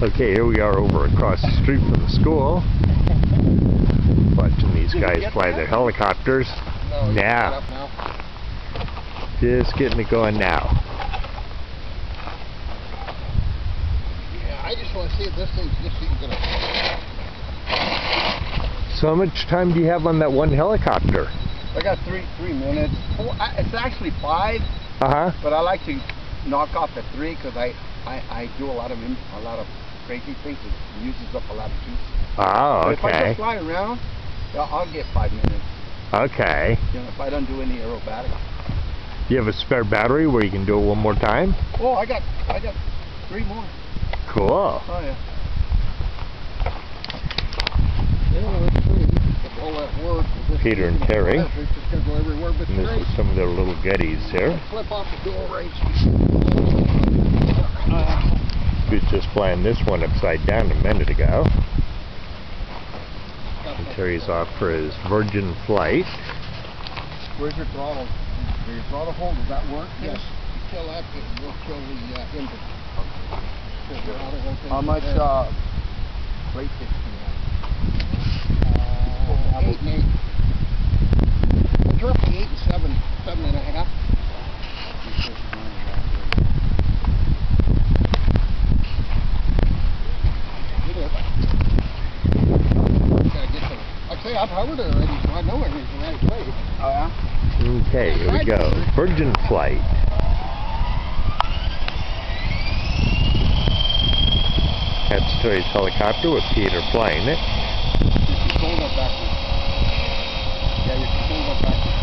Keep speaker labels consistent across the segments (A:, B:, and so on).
A: Okay, here we are over across the street from the school. Watching these guys fly their helicopters. Now. Just getting it going now.
B: Yeah, I just want to see if this thing's just even gonna.
A: So how much time do you have on that one helicopter?
B: I got three minutes. It's actually 5. But I like to knock off at 3 because I do a lot of crazy things. It uses up a lot of juice.
A: Oh, okay.
B: If I just fly around, I'll get 5 minutes.
A: Okay.
B: You know, if I don't do any aerobatics.
A: You have a spare battery where you can do it one more time?
B: Oh, I got 3 more.
A: Cool.
B: Oh yeah. Let's see. If all that work.
A: Peter and Terry.
B: It's just gonna go everywhere but
A: And this is some of their little goodies here.
B: Flip off the door right.
A: He was just flying this one upside down a minute ago. And Terry's off for his virgin flight.
B: Where's your throttle? Your throttle hold, does that work? Yes. Kill that, it will kill the engine. How much brake disc do you have? 8 and 8. It's roughly 8 and 7, 7.5. I've hovered it already, so I know everything's the right way. Oh yeah?
A: Okay, here we go. Virgin flight. That's Terry's helicopter with Peter flying it.
B: You control that backwards. Yeah, you control that backwards.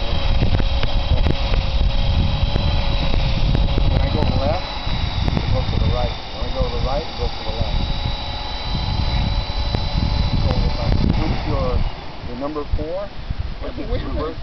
B: When I go to the left, it goes to the right. When I go to the right, it goes to the left. Control it backwards. What's your number 4? What's the reverse?